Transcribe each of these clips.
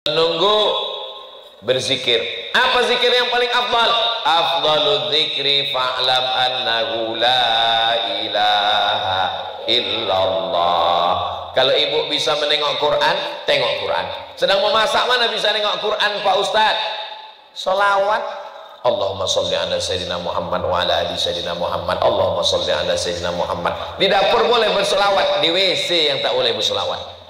menunggu berzikir. Apa zikir yang paling afdal? Afdalul zikri fa'lam annahu la ilaha illallah. Kalau ibu bisa menengok Quran, tengok Quran. Sedang memasak mana bisa nengok Quran Pak Ustaz? Salawat. Allahumma sholli ala sayyidina Muhammad wa ala ali sayyidina Muhammad. Allahumma sholli ala sayyidina Muhammad. Di dapur boleh berselawat, di WC yang tak boleh berselawat.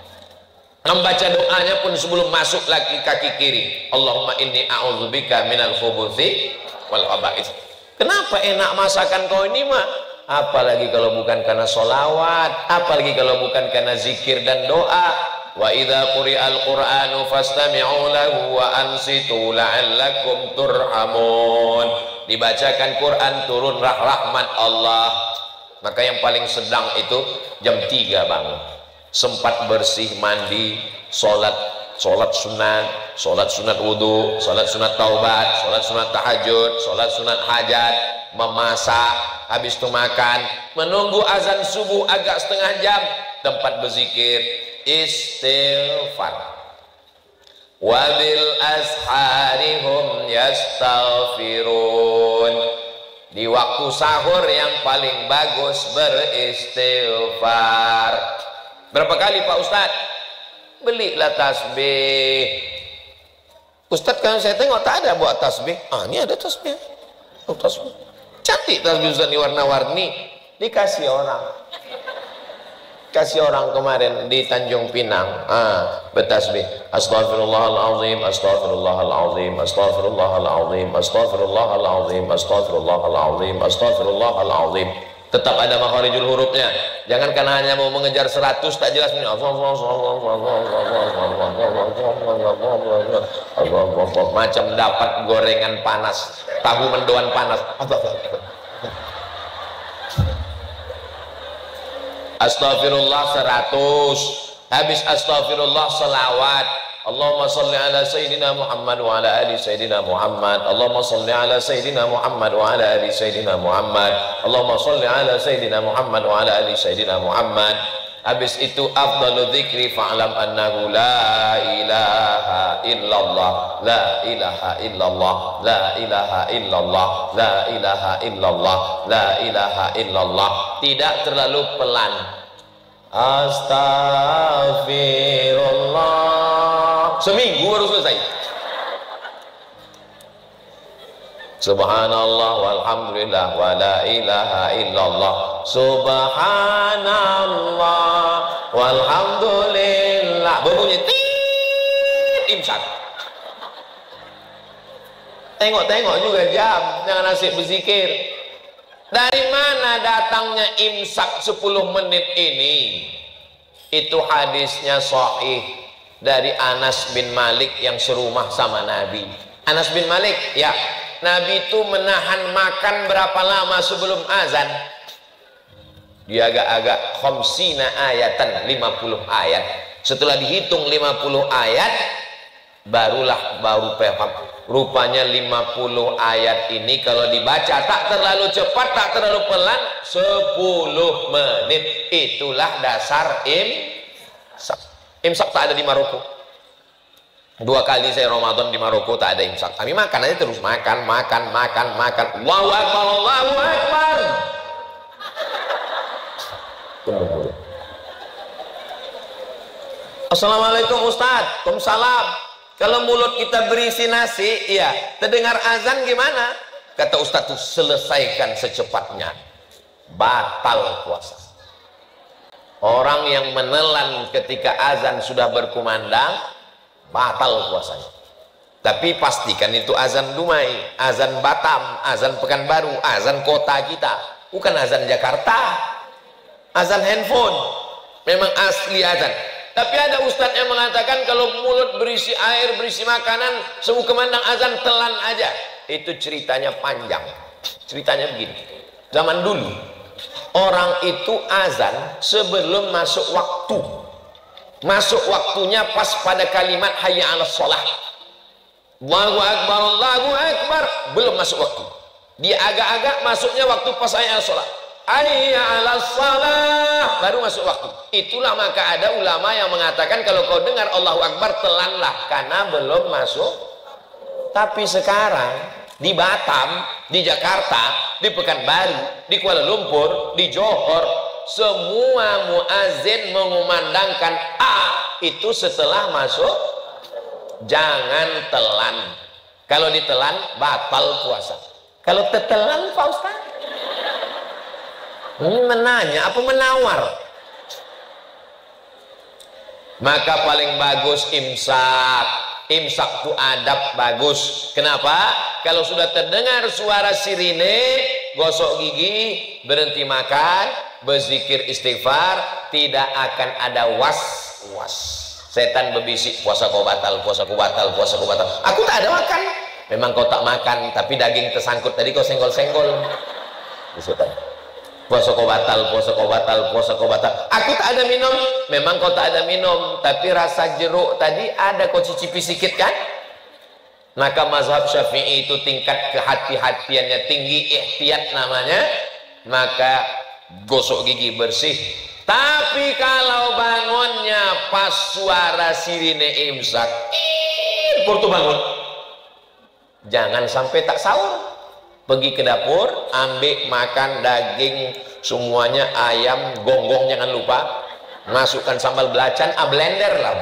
Membaca doanya pun sebelum masuk lagi kaki kiri. Allahumma inni a'udzubika minal khubuthi wal khaba'its. Kenapa enak masakan kau ini mah? Apalagi kalau bukan karena solawat, apalagi kalau bukan karena zikir dan doa. Wa idza quri'al qur'anu fastami'u lahu wa ansitu la'allakum turhamun. Dibacakan Quran turun rahmat Allah. Maka yang paling sedang itu jam 3 bangun, sempat bersih, mandi, sholat sunat wudhu, sholat sunat taubat, sholat sunat tahajud, sholat sunat hajat, memasak, habis itu makan, menunggu azan subuh agak setengah jam, tempat berzikir, istighfar. Wabil asharihum yastaghfirun. Di waktu sahur yang paling bagus beristighfar. Berapa kali Pak Ustadz? Belilah tasbih. Ustadz kan saya tengok tak ada buat tasbih. Ini ada tasbih. Oh, tasbih. Cantik tasbih Ustadz, warna-warni. Dikasih orang. Kasih orang kemarin di Tanjung Pinang. Bertasbih. Astaghfirullahaladzim, astaghfirullahaladzim, astaghfirullahaladzim, astaghfirullahaladzim, astaghfirullahaladzim, astaghfirullahaladzim. Tetap ada makharijul hurufnya. Jangan karena hanya mau mengejar 100 tak jelas. Macam dapat gorengan panas, tahu mendoan panas. Astaghfirullah 100. Habis astaghfirullah selawat. Allahumma salli ala sayyidina Muhammad wa ala ali sayyidina Muhammad. Allahumma salli ala sayyidina Muhammad wa ala ali sayyidina Muhammad. Allahumma salli ala sayyidina Muhammad wa ala ali sayyidina Muhammad. Habis itu afdalu dzikri fa'lam annahu la ilaha illallah, la ilaha illallah, la ilaha illallah, la ilaha illallah, la ilaha illallah. Tidak terlalu pelan. Astaghfirullah. Seminggu baru selesai. Subhanallah walhamdulillah wa la ilaha illallah. Subhanallah walhamdulillah. Berbunyi imsak. Tengok-tengok juga jam, jangan asik berzikir. Dari mana datangnya imsak 10 menit ini? Itu hadisnya sahih dari Anas bin Malik yang serumah sama Nabi. Anas bin Malik, ya, Nabi itu menahan makan berapa lama sebelum azan? Dia agak-agak khamsina ayatan, 50 ayat. Setelah dihitung 50 ayat, baru paham. Rupanya 50 ayat ini kalau dibaca tak terlalu cepat, tak terlalu pelan, 10 menit. Itulah dasar imsak. Imsak tak ada di Maroko. 2 kali saya Ramadan di Maroko tak ada imsak. Kami makan aja terus, makan. Allahu Akbar, Allahu Akbar. Assalamualaikum Ustaz. Waalaikumsalam. Kalau mulut kita berisi nasi, ya, terdengar azan gimana? Kata Ustaz tuh, selesaikan secepatnya. Batal puasa. Orang yang menelan ketika azan sudah berkumandang, batal puasanya. Tapi pastikan itu azan Dumai, azan Batam, azan Pekanbaru, azan kota kita, bukan azan Jakarta, azan handphone. Memang asli azan. Tapi ada ustadz yang mengatakan kalau mulut berisi air, berisi makanan, semua kemandang azan, telan aja. Itu ceritanya panjang. Ceritanya begini. Zaman dulu, orang itu azan sebelum masuk waktu. Masuk waktunya pas pada kalimat hayya 'alas shalah. Allahu Akbar, Allahu Akbar. Belum masuk waktu. Dia agak-agak masuknya waktu pas hayya 'alas shalah. hayya 'alas shalah, baru masuk waktu. Itulah maka ada ulama yang mengatakan kalau kau dengar Allahu Akbar telanlah karena belum masuk. Tapi sekarang di Batam, di Jakarta, di Pekanbaru, di Kuala Lumpur, di Johor, semua muazin mengumandangkan itu setelah masuk. Jangan telan. Kalau ditelan batal puasa. Kalau tetelan Pak Ustaz, ini menanya apa menawar? Maka paling bagus imsak. Imsak itu adab bagus. Kenapa? Kalau sudah terdengar suara sirine, gosok gigi, berhenti makan, berzikir istighfar, tidak akan ada was-was. Setan berbisik, puasa kau batal, puasa kau batal, puasa kau batal. Aku tak ada makan. Memang kau tak makan, tapi daging tersangkut tadi kau senggol-senggol. Puasa kau batal, puasa kau batal, puasa kau batal. Aku tak ada minum. Memang kau tak ada minum, tapi rasa jeruk tadi ada kau cicipi sikit kan? Maka mazhab Syafi'i itu tingkat kehati-hatiannya tinggi, ihtiyat namanya. Maka gosok gigi bersih. Tapi kalau bangunnya pas suara sirine imsak, baru bangun, jangan sampai tak sahur. Pergi ke dapur, ambil makan daging semuanya, ayam, gonggong jangan lupa, masukkan sambal belacan, blender lah,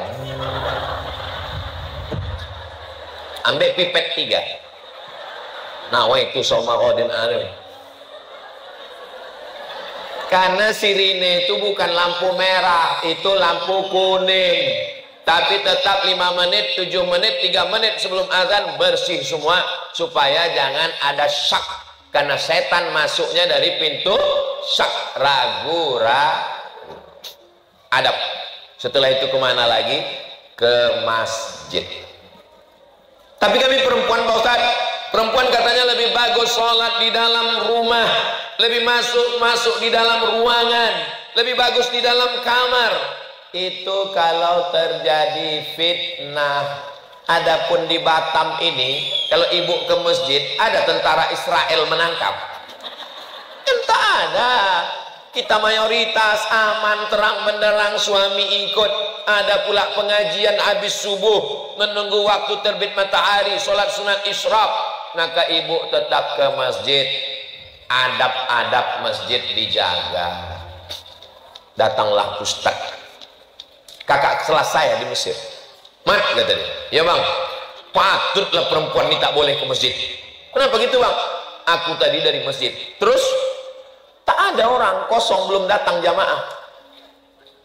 ambil pipet 3. Nawaitu soma qadin alim. Karena sirine itu bukan lampu merah, itu lampu kuning. Tapi tetap 5 menit, 7 menit, 3 menit sebelum azan bersih semua, supaya jangan ada syak. Karena setan masuknya dari pintu syak, ragu, adab. Setelah itu kemana lagi? Ke masjid. Tapi kami perempuan Pak Ustaz, perempuan katanya lebih bagus sholat di dalam rumah, lebih masuk di dalam ruangan, lebih bagus di dalam kamar. Itu kalau terjadi fitnah. Adapun di Batam ini, kalau ibu ke masjid, ada tentara Israel menangkap. Entah ada. Kita mayoritas aman, terang benderang, suami ikut. Ada pula pengajian habis subuh, menunggu waktu terbit matahari, sholat sunat isyraq. Maka ibu tetap ke masjid. Adab-adab masjid dijaga. Datanglah ustaz, kakak kelas saya di Mesir. Mat, kata dia, ya bang, patutlah perempuan ini tak boleh ke masjid. Kenapa gitu bang? Aku tadi dari masjid, terus tak ada orang, kosong, belum datang jamaah.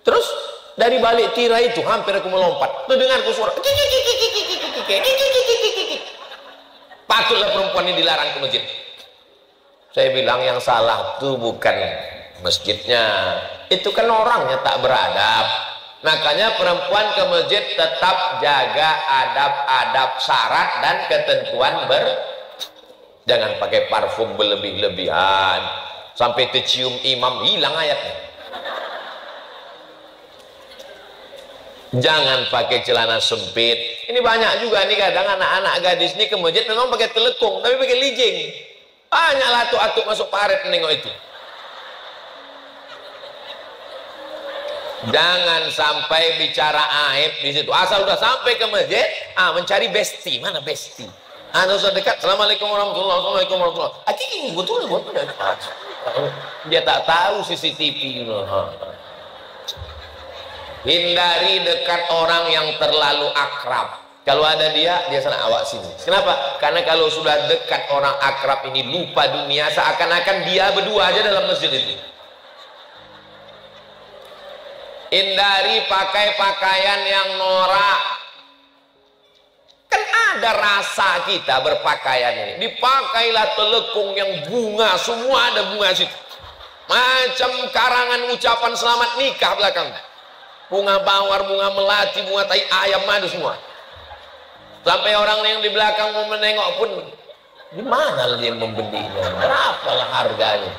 Terus dari balik tirai itu hampir aku melompat, terdengarku suara, patutlah perempuan ini dilarang ke masjid. Saya bilang yang salah itu bukan masjidnya, itu kan orangnya tak beradab. Makanya perempuan ke masjid tetap jaga adab-adab syarat dan ketentuan jangan pakai parfum berlebih-lebihan sampai tercium imam, hilang ayatnya. Jangan pakai celana sempit. Ini banyak juga nih kadang anak-anak gadis nih ke masjid memang pakai telekung tapi pakai lijing. Banyak latuk-atuk masuk paret menengok itu. Jangan sampai bicara aib di situ. Asal udah sampai ke masjid, mencari besti. Mana besti? Sudah dekat. Assalamualaikum warahmatullahi wabarakatuh. Assalamualaikum warahmatullahi wabarakatuh. Dia tak tahu CCTV. Hindari dekat orang yang terlalu akrab. Kalau ada dia sana, awak sini. Kenapa? Karena kalau sudah dekat orang akrab ini lupa dunia, seakan-akan dia berdua aja dalam masjid itu. Hindari pakai pakaian yang norak. Kan ada rasa kita berpakaian ini. Dipakailah telekung yang bunga, semua ada bunga situ. Macam karangan ucapan selamat nikah belakang. Bunga bawar, bunga melati, bunga tai ayam, madu semua. Sampai orang yang di belakang mau menengok pun, di mana dia membelinya? Berapalah harganya?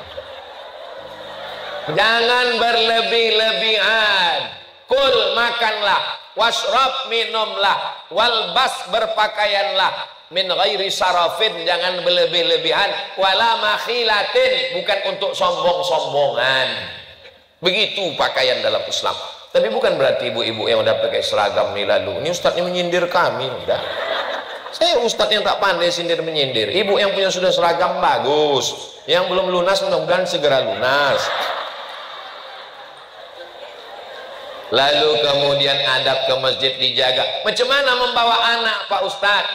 Jangan berlebih-lebihan. Kul makanlah, washrab minumlah, walbas berpakaianlah, min ghairi sarafin jangan berlebih-lebihan, wala makhilatin bukan untuk sombong-sombongan. Begitu pakaian dalam Islam. Tapi bukan berarti ibu-ibu yang udah pakai seragam nih lalu ini ustadznya menyindir kami, udah. Saya ustadz yang tak pandai sindir menyindir. Ibu yang punya sudah seragam bagus, yang belum lunas mudah-mudahan segera lunas. Lalu kemudian adab ke masjid dijaga. Macam mana membawa anak Pak Ustadz?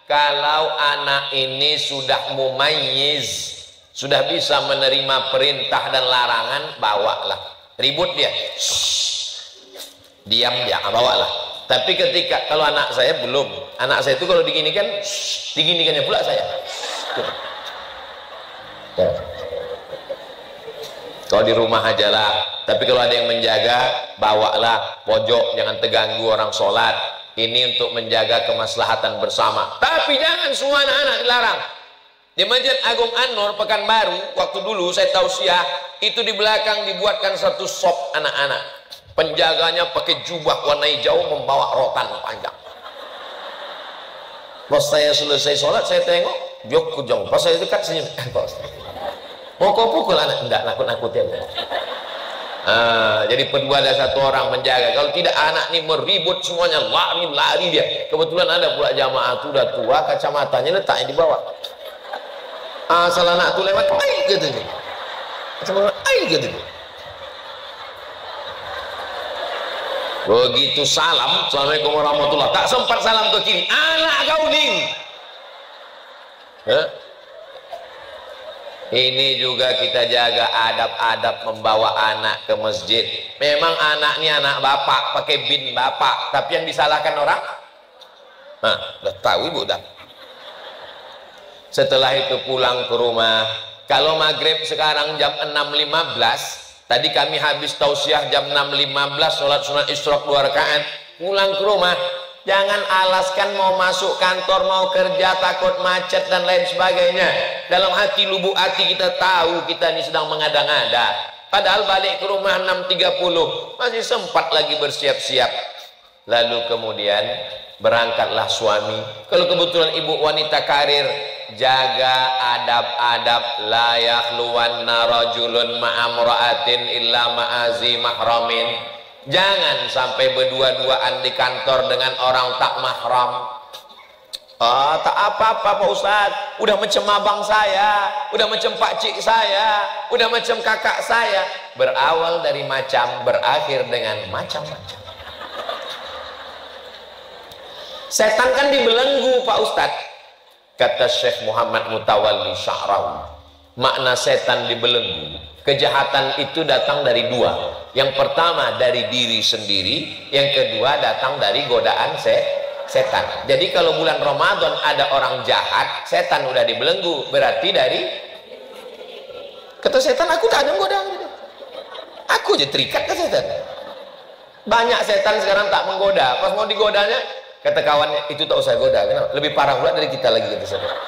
Kalau anak ini sudah mumayyiz, sudah bisa menerima perintah dan larangan, bawalah. Ribut dia, diam dia, bawalah. Tapi ketika kalau anak saya belum, anak saya itu kalau diginikan, diginikannya pula saya. Kalau di rumah aja lah. Tapi kalau ada yang menjaga, bawalah pojok, jangan terganggu orang sholat. Ini untuk menjaga kemaslahatan bersama. Tapi jangan semua anak-anak dilarang. Di Masjid Agung An-Nur Pekanbaru, waktu dulu saya tausiah, itu di belakang dibuatkan satu shop anak-anak. Penjaganya pakai jubah warna hijau membawa rotan panjang. Pas saya selesai sholat, saya tengok, dia kujang. Pas saya dekat senyum, mau kau pukul anak? Enggak, nakut-nakutin. Jadi berdua ada satu orang menjaga. Kalau tidak anak ini meribut semuanya, lari dia. Kebetulan ada pula jamaah itu udah tua, kacamatanya letaknya di bawah. Asal anak itu lewat, ai gitu. Kacamata, ai gitu. Begitu salam, assalamualaikum warahmatullah. Tak sempat salam ke kiri, anak kau ning. Ini juga kita jaga adab-adab membawa anak ke masjid. Memang anak ini anak bapak, pakai bin bapak, tapi yang disalahkan orang? Udah tahu ibu dah. Setelah itu pulang ke rumah. Kalau maghrib sekarang jam 6.15, tadi kami habis tausiah jam 6.15, sholat sunat isyraq 2 rakaat. Pulang ke rumah, jangan alaskan mau masuk kantor, mau kerja, takut macet dan lain sebagainya. Dalam hati, lubuk hati kita tahu kita ini sedang mengada-ngada. Padahal balik ke rumah 6.30, masih sempat lagi bersiap-siap. Lalu kemudian berangkatlah suami. Kalau kebetulan ibu wanita karir, jaga adab-adab. La yakhluwanna rajulun ma'amra'atin illa ma'azi mahramin. Jangan sampai berdua-duaan di kantor dengan orang tak mahram. Tak apa-apa Pak Ustadz, udah macam abang saya, udah macam pakcik saya, udah macam kakak saya. Berawal dari macam, berakhir dengan macam-macam. Setan kan dibelenggu Pak Ustadz. Kata Syekh Muhammad Mutawalli Sya'rawi, makna setan dibelenggu, kejahatan itu datang dari dua. Yang pertama dari diri sendiri, yang kedua datang dari godaan setan. Jadi kalau bulan Ramadan ada orang jahat, setan udah dibelenggu, berarti dari, kata setan, aku tak ada godaan gitu. Aku aja terikat ke setan. Banyak setan sekarang tak menggoda, pas mau digodanya kata kawannya, itu tak usah goda. Kenapa? Lebih parah pula dari kita lagi, kata saudara.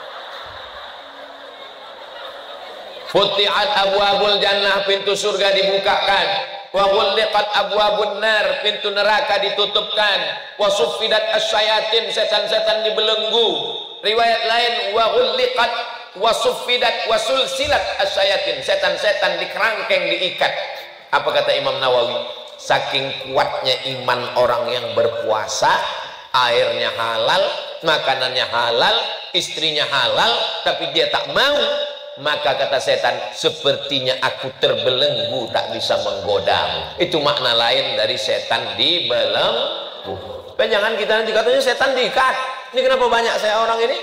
Futihat abwabul jannah, pintu surga dibukakan. Wa ghulliqat abwabun nar, pintu neraka ditutupkan. Wa suffidat asyayatin, setan-setan dibelenggu. Riwayat lain, wa ghulliqat wa suffidat wa sulsilat asyayatin, setan-setan dikerangkeng, diikat. Apa kata Imam Nawawi? Saking kuatnya iman orang yang berpuasa, airnya halal, makanannya halal, istrinya halal, tapi dia tak mau, maka kata setan, sepertinya aku terbelenggu, tak bisa menggodamu. Itu makna lain dari setan dibelenggu. Jangan kita nanti katanya setan diikat. Ini kenapa banyak saya orang ini?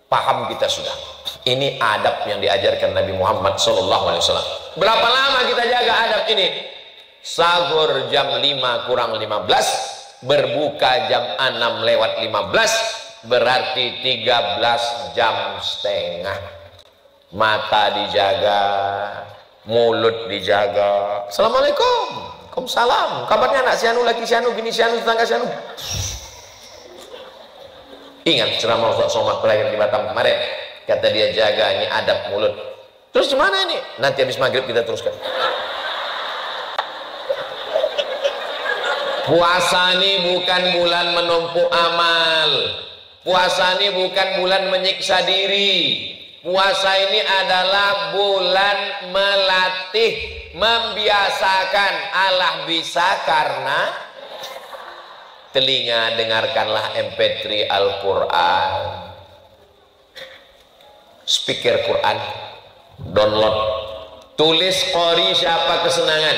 Paham kita sudah. Ini adab yang diajarkan Nabi Muhammad SAW. Berapa lama kita jaga adab ini? Sahur jam 5 kurang 15, berbuka jam 6 lewat 15, berarti 13 jam setengah. Mata dijaga, mulut dijaga. Assalamualaikum, Waalaikumsalam, kabarnya anak sianu, laki sianu, bini sianu, tetangga sianu. Ingat ceramah Ustaz Somad Pelahir di Batam kemarin, kata dia, jaga ini adab mulut. Terus gimana ini? Nanti habis maghrib kita teruskan. Puasa ini bukan bulan menumpuk amal. Puasa ini bukan bulan menyiksa diri. Puasa ini adalah bulan melatih, membiasakan. Allah bisa karena telinga, dengarkanlah MP3 Al-Quran, speaker Quran, download, tulis qori siapa kesenangan,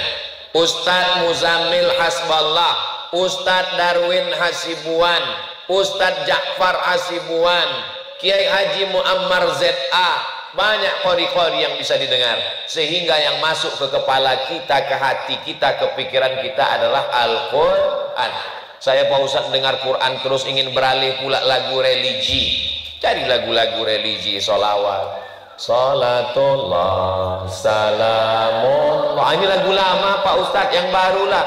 Ustadz Muzammil Hasballah, Ustadz Darwin Hasibuan, Ustadz Ja'far Hasibuan, Kiai Haji Muammar ZA. Banyak qori-qori yang bisa didengar, sehingga yang masuk ke kepala kita, ke hati kita, ke pikiran kita adalah Al-Quran. Saya Pak Ustadz dengar Quran terus ingin beralih pula lagu religi. Cari lagu-lagu religi, sholawat, salatullah, salamullah. Ini lagu lama Pak Ustadz, yang baru lah.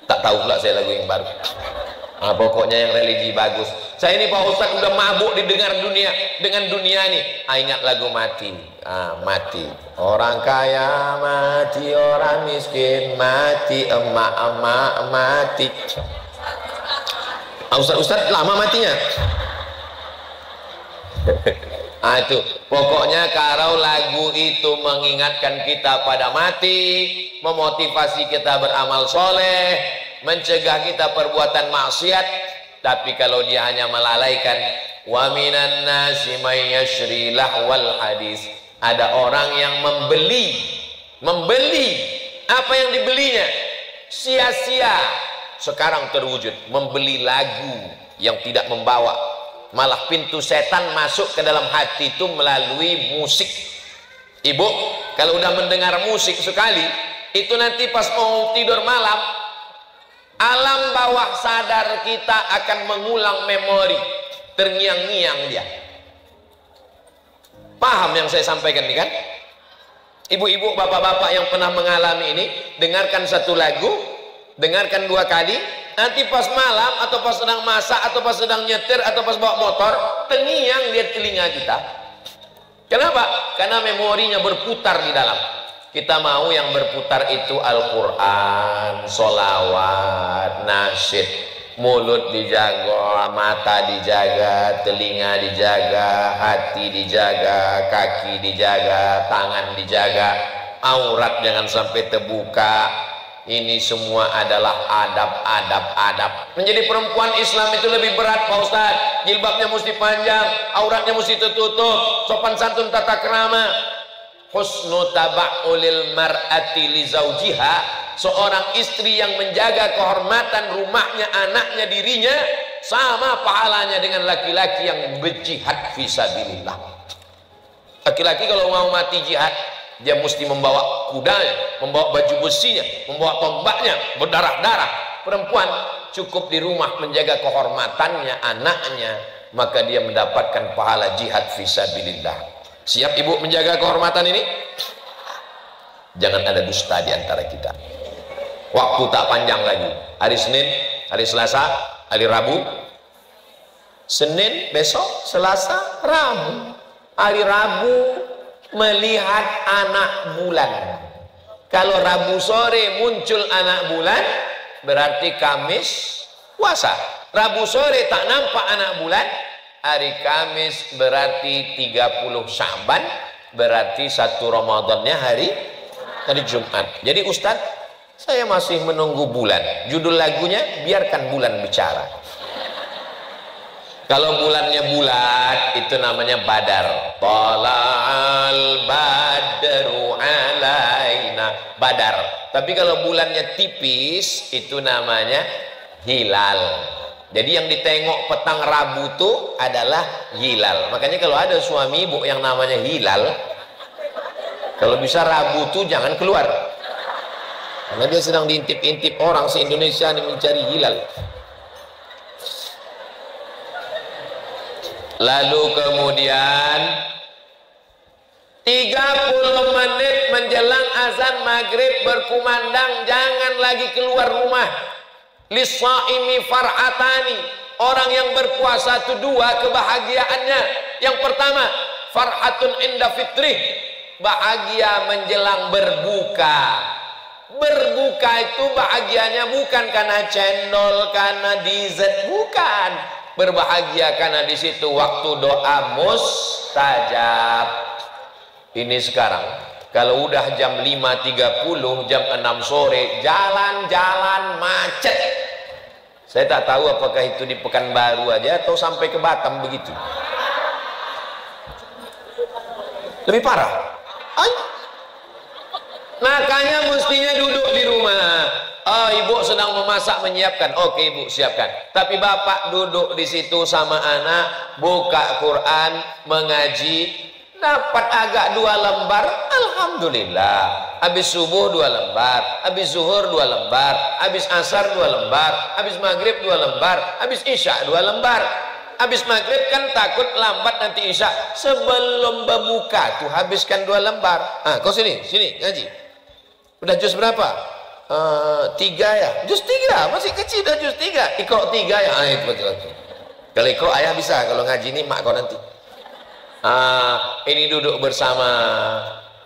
Tak tahu pula saya lagu yang baru. Pokoknya yang religi bagus. Saya ini Pak Ustadz udah mabuk didengar dunia dengan dunia nih. Ingat lagu mati. Mati. Orang kaya mati, orang miskin mati, emak-emak mati. Ustadz lama matinya. Itu pokoknya kalau lagu itu mengingatkan kita pada mati, memotivasi kita beramal soleh, mencegah kita perbuatan maksiat. Tapi kalau dia hanya melalaikan, wa minan nasi may yashri lahwal hadis, ada orang yang membeli apa yang dibelinya sia-sia. Sekarang terwujud membeli lagu yang tidak membawa, malah pintu setan masuk ke dalam hati itu melalui musik. Ibu kalau udah mendengar musik sekali, itu nanti pas mau tidur malam, alam bawah sadar kita akan mengulang memori, terngiang-ngiang dia. Paham yang saya sampaikan ini kan? Ibu-ibu, bapak-bapak yang pernah mengalami ini, dengarkan satu lagu, dengarkan 2 kali, nanti pas malam atau pas sedang masak atau pas sedang nyetir atau pas bawa motor, terngiang dia telinga kita. Kenapa? Karena memorinya berputar di dalam. Kita mau yang berputar itu Al-Quran, sholawat, nasyid. Mulut dijaga, mata dijaga, telinga dijaga, hati dijaga, kaki dijaga, tangan dijaga, aurat jangan sampai terbuka. Ini semua adalah adab. Menjadi perempuan Islam itu lebih berat Pak Ustadz. Jilbabnya mesti panjang, auratnya mesti tertutup, sopan santun tata krama. Husnu taba'ulil mar'ati li zawjiha, seorang istri yang menjaga kehormatan rumahnya, anaknya, dirinya, sama pahalanya dengan laki-laki yang berjihad fisabilillah. Laki-laki kalau mau mati jihad, dia mesti membawa kudanya, membawa baju besinya, membawa tombaknya, berdarah-darah. Perempuan cukup di rumah menjaga kehormatannya, anaknya, maka dia mendapatkan pahala jihad fisabilillah. Siap ibu menjaga kehormatan ini? Jangan ada dusta di antara kita. Waktu tak panjang lagi. Hari Senin, hari Selasa, hari Rabu. Senin besok, Selasa, Rabu. Hari Rabu melihat anak bulan. Kalau Rabu sore muncul anak bulan, berarti Kamis puasa. Rabu sore tak nampak anak bulan, hari Kamis berarti 30 Sya'ban, berarti 1 Ramadannya hari Jumat. Jadi Ustadz, saya masih menunggu bulan. Judul lagunya biarkan bulan bicara. Kalau bulannya bulat, itu namanya Badar. Tala'al badru alaina, Badar. Tapi kalau bulannya tipis, itu namanya hilal. Jadi yang ditengok petang Rabu itu adalah hilal. Makanya kalau ada suami ibu yang namanya hilal, kalau bisa Rabu itu jangan keluar, karena dia sedang diintip-intip orang se-Indonesia ini mencari hilal. Lalu kemudian 30 menit menjelang azan maghrib berkumandang, jangan lagi keluar rumah. Lissaimi far'atani, orang yang berpuasa itu 2 kebahagiaannya. Yang pertama, farhatun inda fitrih, bahagia menjelang berbuka. Berbuka itu bahagianya bukan karena cendol, karena dessert, bukan. Berbahagia karena di situ waktu doa mustajab. Ini sekarang kalau udah jam 5.30, jam 6 sore, jalan-jalan macet. Saya tak tahu apakah itu di Pekanbaru aja atau sampai ke Batam begitu. Lebih parah. Makanya mestinya duduk di rumah. Oh, ibu sedang memasak, menyiapkan. Oke, ibu siapkan. Tapi bapak duduk di situ sama anak, buka Quran, mengaji, dapat agak 2 lembar, alhamdulillah. Habis subuh 2 lembar, habis zuhur 2 lembar, habis asar 2 lembar, habis maghrib 2 lembar, habis isya 2 lembar. Habis maghrib kan takut lambat nanti isya. Sebelum berbuka tuh habiskan 2 lembar. Kau sini ngaji. Udah juz berapa? 3 ya. Juz 3 masih kecil, dah juz 3. Iqra 3 ya. Itu betul. Kalau Iqra ayah bisa, kalau ngaji ini mak kau nanti. Ini duduk bersama.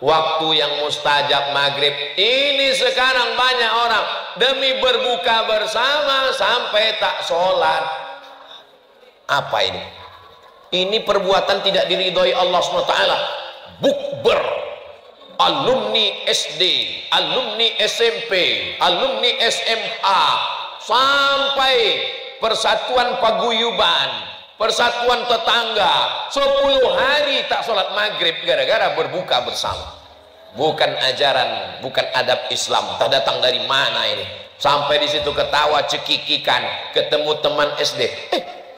Waktu yang mustajab maghrib. Ini sekarang banyak orang demi berbuka bersama sampai tak sholat. Apa ini? Ini perbuatan tidak diridhoi Allah SWT. Bukber, alumni SD, alumni SMP, alumni SMA, sampai persatuan paguyuban, persatuan tetangga, 10 hari tak sholat maghrib gara-gara berbuka bersama. Bukan ajaran, bukan adab Islam. Tak datang dari mana ini? Sampai di situ ketawa cekikikan, ketemu teman SD.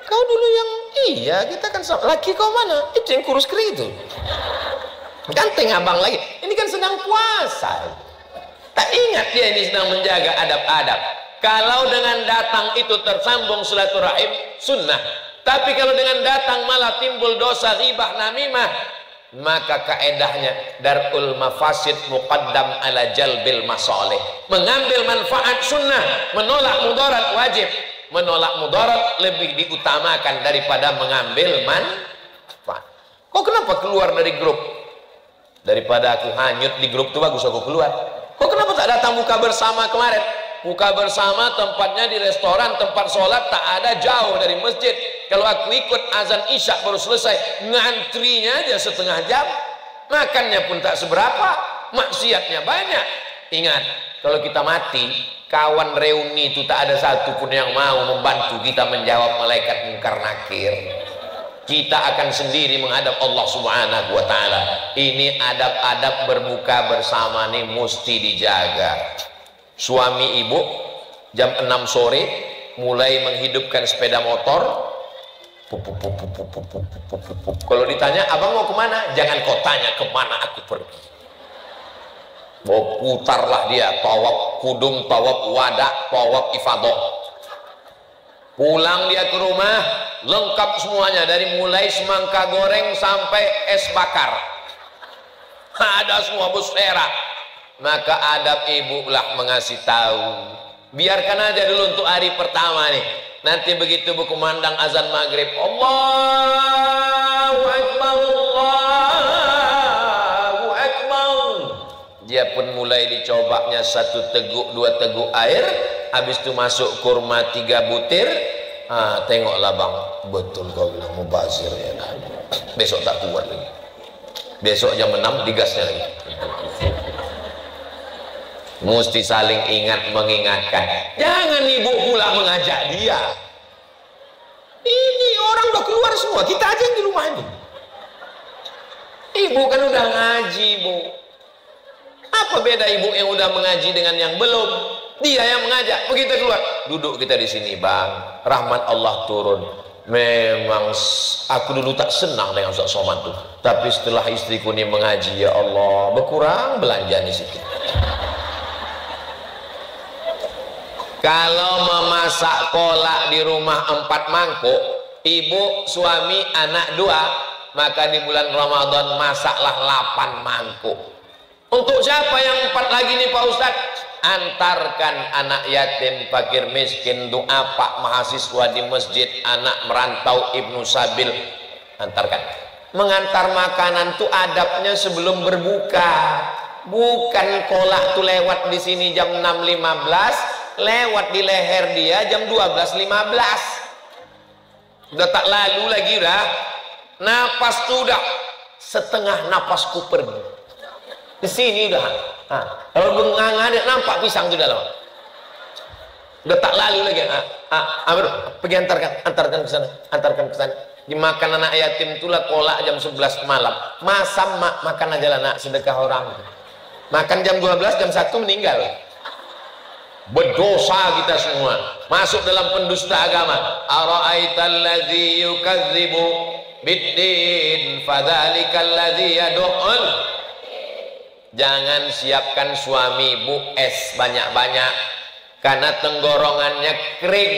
Kau dulu yang iya, kita kan laki kau mana? Itu yang kurus kering itu. Ganteng abang lagi. Ini kan sedang puasa. Tak ingat dia ini sedang menjaga adab-adab. Kalau dengan datang itu tersambung silaturahim, sunnah. Tapi kalau dengan datang malah timbul dosa ghibah namimah, maka kaedahnya darul mafasid muqaddam ala jalbil masalih. Mengambil manfaat sunnah, menolak mudarat wajib. Menolak mudarat lebih diutamakan daripada mengambil manfaat. Kok kenapa keluar dari grup? Daripada aku hanyut di grup itu bagus aku keluar. Kok kenapa tak datang buka bersama kemarin? Buka bersama tempatnya di restoran, tempat sholat tak ada, jauh dari masjid. Kalau aku ikut azan isya baru selesai, ngantrinya aja setengah jam, makannya pun tak seberapa, maksiatnya banyak. Ingat, kalau kita mati, kawan reuni itu tak ada satupun yang mau membantu kita menjawab malaikat mungkar nakir. Kita akan sendiri menghadap Allah Subhanahu wa ta'ala. Ini adab-adab berbuka bersama nih mesti dijaga. Suami ibu jam 6 sore mulai menghidupkan sepeda motor. Kalau ditanya abang mau kemana, jangan kau tanya kemana aku pergi. Mau putarlah dia, tawaf kudum, tawaf wadah, tawaf ifadah. Pulang dia ke rumah, lengkap semuanya dari mulai semangka goreng sampai es bakar. Ada semua busera. Maka adab ibu lah mengasih tahu. Biarkan aja dulu untuk hari pertama nih. Nanti begitu berkumandang azan maghrib, Allahu Akbar, Allahu Akbar. Dia pun mulai dicobanya 1 teguk 2 teguk air. Habis itu masuk kurma 3 butir. Tengoklah bang, betul kau bilang mubazir ya. Besok tak kuat lagi. Besok jam 6 digasnya lagi. Mesti saling ingat mengingatkan. Jangan ibu pula mengajak dia. Ini orang udah keluar semua, kita aja yang di rumah ini. Ibu kan udah ngaji, Bu. Apa beda ibu yang udah mengaji dengan yang belum? Dia yang mengajak. Begitu keluar, duduk kita di sini, Bang. Rahmat Allah turun. Memang aku dulu tak senang dengan Ustaz Somad tuh. Tapi setelah istriku ini mengaji, ya Allah, berkurang belanja di situ. Kalau memasak kolak di rumah 4 mangkuk, ibu, suami, anak 2, maka di bulan Ramadan masaklah 8 mangkuk. Untuk siapa yang 4 lagi nih Pak Ustadz? Antarkan anak yatim, fakir miskin, doa Pak mahasiswa di masjid, anak merantau, ibnu sabil, antarkan. Mengantar makanan tuh adabnya sebelum berbuka. Bukan kolak tuh lewat di sini jam 6.15, lewat di leher dia jam 12.15. Udah tak lalu lagi udah. Napas tuh udah setengah napasku pergi. Di sini udah. Nah, kalau benganga ada nampak pisang tuh dalam. Udah tak lalu lagi. Pergi antarkan ke sana, antarkan ke sana. Dimakan anak yatim itulah kolak jam 11 malam. Masam makan aja lah nak, sedekah orang. Makan jam 12, jam 1 meninggal. Berdosa kita semua. Masuk dalam pendusta agama. Ara'aital ladzi yukadzibu biddin fadzalikal ladzi yad'un. Jangan siapkan suami Bu es banyak-banyak karena tenggorokannya kering.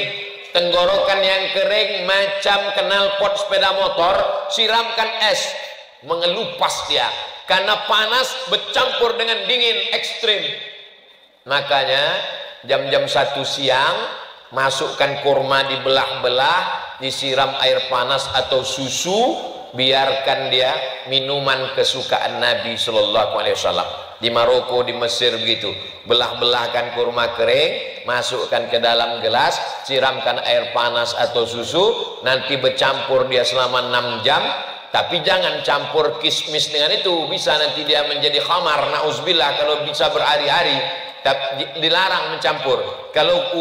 Tenggorokan yang kering macam knalpot sepeda motor, siramkan es, mengelupas dia. Karena panas bercampur dengan dingin ekstrim. Makanya jam-jam 1 siang masukkan kurma dibelah-belah, disiram air panas atau susu, biarkan dia minuman kesukaan Nabi Shallallahu Alaihi Wasallam. Di Maroko, di Mesir begitu, belah-belahkan kurma kering, masukkan ke dalam gelas, siramkan air panas atau susu, nanti bercampur dia selama 6 jam. Tapi jangan campur kismis dengan itu, bisa nanti dia menjadi khamar, na'udzubillah, kalau bisa berhari-hari. Dilarang mencampur kalau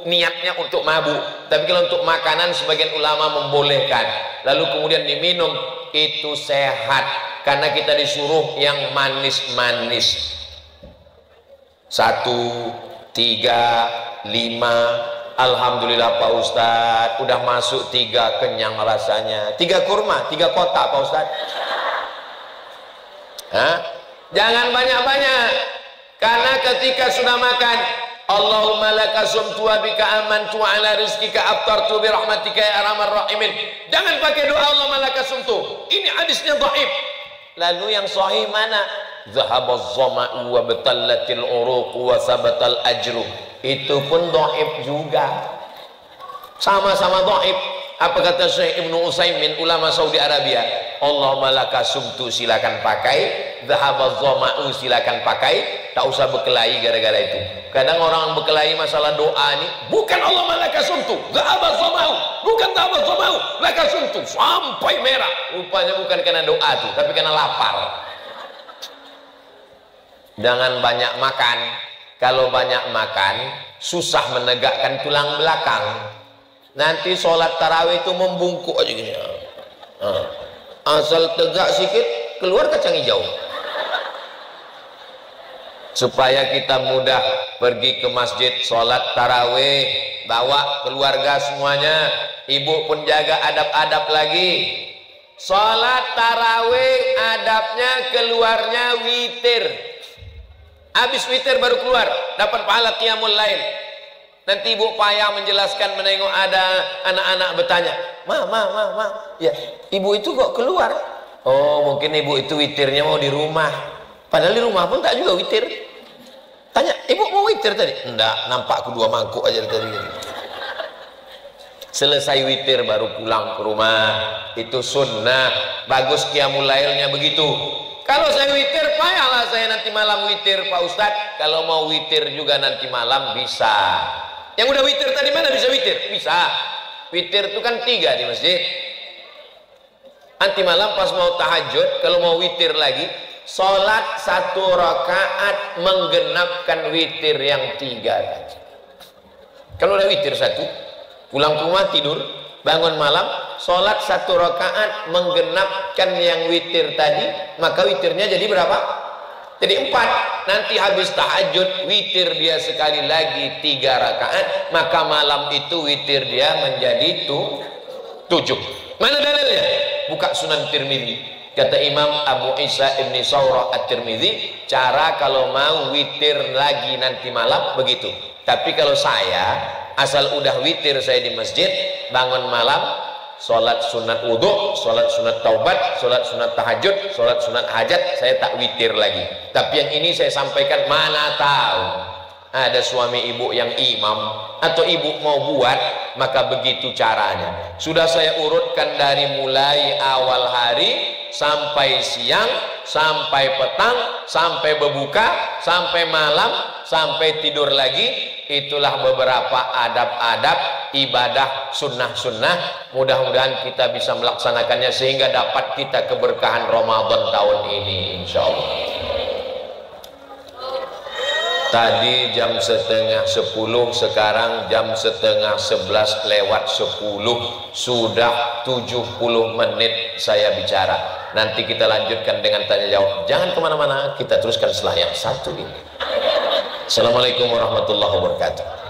niatnya untuk mabuk. Tapi kalau untuk makanan sebagian ulama membolehkan, lalu kemudian diminum, itu sehat karena kita disuruh yang manis-manis. 1, 3, 5. Alhamdulillah Pak Ustadz, udah masuk 3, kenyang rasanya. 3 kurma, 3 kotak Pak Ustadz. Jangan banyak-banyak, karena ketika sudah makan, Allahumma laka sumtu wa bika amantu ala rizkika aftartu bi rahmatika ya arhamar rahimin. Jangan pakai doa Allahumma laka sumtu. Ini hadisnya dhaif. Lalu yang sahih mana? Zahabaz zama'u wa batallatil uruq wa sabatal ajru. Itu pun dhaif juga. Sama-sama dhaif. Apa kata Syekh Ibnu Utsaimin, ulama Saudi Arabia? Allahumma laka sumtu, silakan pakai. Zahabaz zama'u, silakan pakai. Tak usah berkelahi gara-gara itu. Kadang orang berkelahi masalah doa ini, bukan Allahumma laka sumtu, zahabaz zama'u, bukan zahabaz zama'u, laka sumtu, sampai merah. Rupanya bukan karena doa tuh, tapi karena lapar. Jangan banyak makan. Kalau banyak makan, susah menegakkan tulang belakang. Nanti sholat tarawih itu membungkuk aja gini. Asal tegak sikit, keluar kacang hijau. Supaya kita mudah pergi ke masjid sholat tarawih, bawa keluarga semuanya. Ibu pun jaga adab-adab lagi. Sholat tarawih adabnya keluarnya witir. Habis witir baru keluar, dapat pahala qiyamul lail. Nanti ibu payah menjelaskan, menengok ada anak-anak bertanya, ma, ya ibu itu kok keluar? Oh, mungkin ibu itu witirnya mau di rumah. Padahal di rumah pun tak juga witir. Tanya, ibu mau witir tadi? Enggak, nampak aku 2 mangkuk aja tadi. Selesai witir baru pulang ke rumah. Itu sunnah. Bagus qiyamul lailnya begitu. Kalau saya witir, payahlah saya nanti malam witir Pak Ustadz. Kalau mau witir juga nanti malam bisa. Yang udah witir tadi mana bisa witir? Bisa. Witir itu kan 3 di masjid. Nanti malam pas mau tahajud, kalau mau witir lagi, sholat 1 rakaat menggenapkan witir yang 3 tadi. Kalau udah witir 1, pulang ke rumah tidur, bangun malam, sholat 1 rakaat menggenapkan yang witir tadi, maka witirnya jadi berapa? Jadi 4. Nanti habis tahajud, witir dia sekali lagi 3 rakaat, maka malam itu witir dia menjadi 7. Mana dalilnya? Buka Sunan Tirmidzi. Kata Imam Abu Isa Ibni Saurah At-Tirmidzi, cara kalau mau witir lagi nanti malam begitu. Tapi kalau saya asal udah witir saya di masjid, bangun malam, sholat sunat wudhu, sholat sunat taubat, sholat sunat tahajud, sholat sunat hajat, saya tak witir lagi. Tapi yang ini saya sampaikan, mana tahu ada suami ibu yang imam atau ibu mau buat, maka begitu caranya. Sudah saya urutkan dari mulai awal hari sampai siang, sampai petang, sampai berbuka, sampai malam, sampai tidur lagi. Itulah beberapa adab-adab ibadah sunnah-sunnah. Mudah-mudahan kita bisa melaksanakannya sehingga dapat kita keberkahan Ramadan tahun ini, insya Allah. Tadi jam 9:30, sekarang jam 10:30 lewat 10. Sudah 70 menit saya bicara. Nanti kita lanjutkan dengan tanya jawab. Jangan kemana-mana, kita teruskan setelah yang satu ini. Assalamualaikum warahmatullahi wabarakatuh.